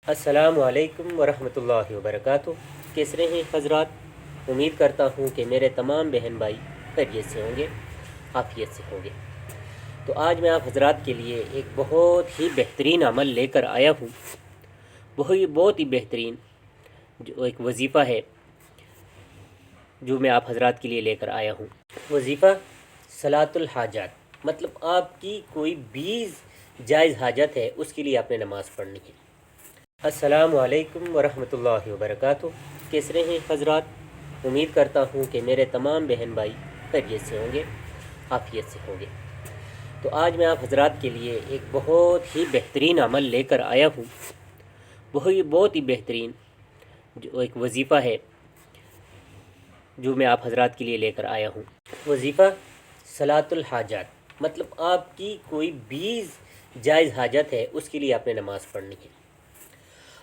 السلام علیکم ورحمۃ اللہ وبرکاتہ۔ کیسے ہیں حضرات؟ امید کرتا ہوں کہ میرے تمام بہن بھائی خیریت سے ہوں گے، عافیت سے ہوں گے۔ تو آج میں آپ حضرات کے لیے ایک بہت ہی بہترین عمل لے کر آیا ہوں، بہت ہی بہترین جو ایک وظیفہ ہے جو میں آپ حضرات کے لیے لے کر آیا ہوں۔ وظیفہ صلاۃ الحاجات، مطلب آپ کی کوئی بھی جائز حاجت ہے اس کے لیے آپ نے نماز پڑھنی ہے۔ السلام علیکم ورحمۃ اللہ وبرکاتہ۔ کیسے ہیں حضرات؟ امید کرتا ہوں کہ میرے تمام بہن بھائی خیریت سے ہوں گے، عافیت سے ہوں گے۔ تو آج میں آپ حضرات کے لیے ایک بہت ہی بہترین عمل لے کر آیا ہوں، بہت ہی بہترین جو ایک وظیفہ ہے جو میں آپ حضرات کے لیے لے کر آیا ہوں۔ وظیفہ صلاۃ الحاجات، مطلب آپ کی کوئی بھی جائز حاجت ہے اس کے لیے آپ نے نماز پڑھنی ہے۔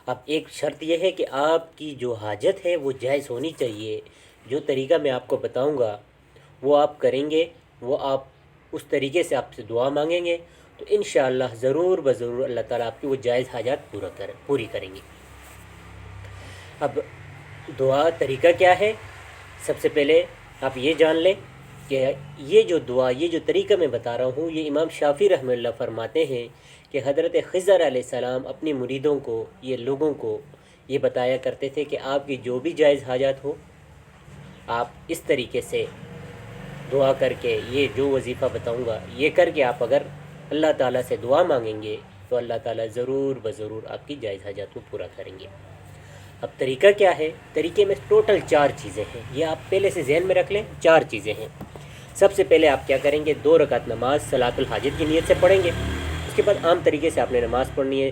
اب ایک شرط یہ ہے کہ آپ کی جو حاجت ہے وہ جائز ہونی چاہیے۔ جو طریقہ میں آپ کو بتاؤں گا وہ آپ کریں گے، وہ آپ اس طریقے سے آپ سے دعا مانگیں گے تو انشاءاللہ ضرور بضرور اللہ تعالیٰ آپ کی وہ جائز حاجات پوری کریں گے۔ اب دعا طریقہ کیا ہے؟ سب سے پہلے آپ یہ جان لیں کہ یہ جو دعا، یہ جو طریقہ میں بتا رہا ہوں، یہ امام شافعی رحمہ اللہ فرماتے ہیں کہ حضرت خضر علیہ السلام اپنی مریدوں کو، یہ لوگوں کو یہ بتایا کرتے تھے کہ آپ کی جو بھی جائز حاجات ہو آپ اس طریقے سے دعا کر کے، یہ جو وظیفہ بتاؤں گا یہ کر کے آپ اگر اللہ تعالیٰ سے دعا مانگیں گے تو اللہ تعالیٰ ضرور بضرور آپ کی جائز حاجات کو پورا کریں گے۔ اب طریقہ کیا ہے؟ طریقے میں ٹوٹل 4 چیزیں ہیں، یہ آپ پہلے سے ذہن میں رکھ لیں۔ 4 چیزیں ہیں۔ سب سے پہلے آپ کیا کریں گے؟ 2 رکعت نماز صلاۃ الحاجت کی نیت سے پڑھیں گے۔ اس کے بعد عام طریقے سے آپ نے نماز پڑھنی ہے،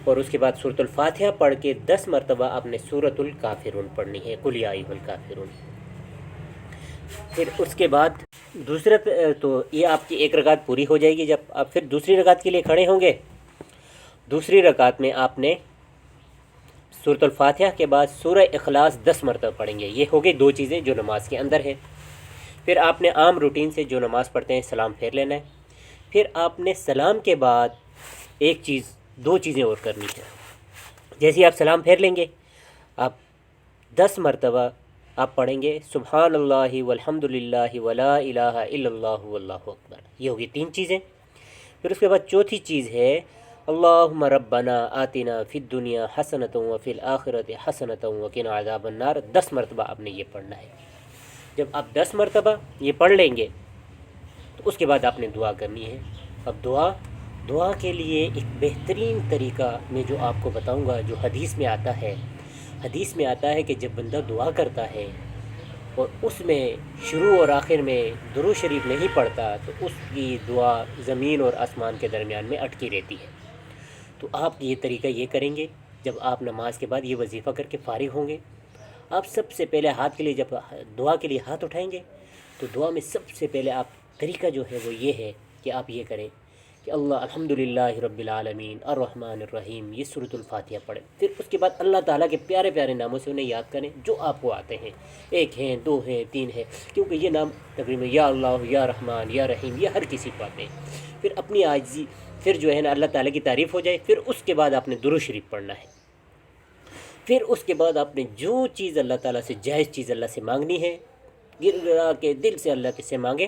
اور اس کے بعد سورۃ الفاتحہ پڑھ کے 10 مرتبہ آپ نے سورۃ الکافرون پڑھنی ہے، قل یا ایھا الکافرون۔ پھر اس کے بعد تو یہ آپ کی 1 رکعت پوری ہو جائے گی۔ جب آپ پھر دوسری رکعت کے لیے کھڑے ہوں گے، دوسری رکعت میں آپ نے سورۃ الفاتحہ کے بعد سورہ اخلاص 10 مرتبہ پڑھیں گے۔ یہ ہو گئی 2 چیزیں جو نماز کے اندر ہے۔ پھر آپ نے عام روٹین سے جو نماز پڑھتے ہیں سلام پھیر لینا ہے۔ پھر آپ نے سلام کے بعد 2 چیزیں اور کرنی ہے۔ جیسے آپ سلام پھیر لیں گے، آپ 10 مرتبہ آپ پڑھیں گے سبحان اللہ والحمد للہ ولا الہ الا اللہ واللہ اکبر۔ یہ ہوگی 3 چیزیں۔ پھر اس کے بعد چوتھی چیز ہے اللہم ربنا آتنا فی الدنیا حسنۃ وفی الآخرۃ حسنۃ وقنا عذاب النار۔ 10 مرتبہ آپ نے یہ پڑھنا ہے۔ جب آپ 10 مرتبہ یہ پڑھ لیں گے تو اس کے بعد آپ نے دعا کرنی ہے۔ اب دعا کے لیے ایک بہترین طریقہ میں جو آپ کو بتاؤں گا، جو حدیث میں آتا ہے کہ جب بندہ دعا کرتا ہے اور اس میں شروع اور آخر میں درود شریف نہیں پڑھتا تو اس کی دعا زمین اور آسمان کے درمیان میں اٹکی رہتی ہے۔ تو آپ یہ طریقہ یہ کریں گے، جب آپ نماز کے بعد یہ وظیفہ کر کے فارغ ہوں گے، آپ سب سے پہلے ہاتھ کے لیے جب دعا کے لیے ہاتھ اٹھائیں گے تو دعا میں سب سے پہلے آپ طریقہ جو ہے وہ یہ ہے کہ آپ یہ کریں کہ الحمدللہ رب العالمین الرحمن الرحیم، یہ سورۃ الفاتحہ پڑھیں۔ پھر اس کے بعد اللہ تعالیٰ کے پیارے پیارے ناموں سے انہیں یاد کریں جو آپ کو آتے ہیں، 1 ہیں، 2 ہیں، 3 ہیں، کیونکہ یہ نام تقریباً یا اللہ، یا رحمان، یا رحیم، یہ ہر کسی کو آتے ہیں۔ پھر اپنی عاجزی، پھر جو ہے نا اللہ تعالیٰ کی تعریف ہو جائے، پھر اس کے بعد آپ نے درود شریف پڑھنا ہے۔ پھر اس کے بعد آپ نے جو چیز اللہ تعالیٰ سے، جائز چیز اللہ سے مانگنی ہے، گر گرا کے دل سے اللہ سے مانگیں۔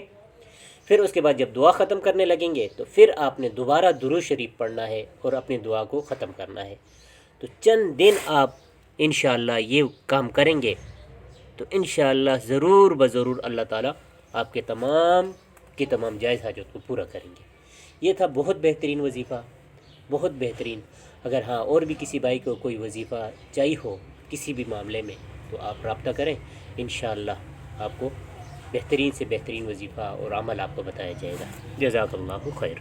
پھر اس کے بعد جب دعا ختم کرنے لگیں گے تو پھر آپ نے دوبارہ درود شریف پڑھنا ہے اور اپنی دعا کو ختم کرنا ہے۔ تو چند دن آپ انشاءاللہ یہ کام کریں گے تو انشاءاللہ ضرور بضرور اللہ تعالیٰ آپ کے تمام جائز حاجت کو پورا کریں گے۔ یہ تھا بہت بہترین وظیفہ، بہت بہترین۔ اگر ہاں اور بھی کسی بھائی کو کوئی وظیفہ چاہیے ہو کسی بھی معاملے میں تو آپ رابطہ کریں، انشاءاللہ آپ کو بہترین سے بہترین وظیفہ اور عمل آپ کو بتایا جائے گا۔ جزاک اللہ خیر۔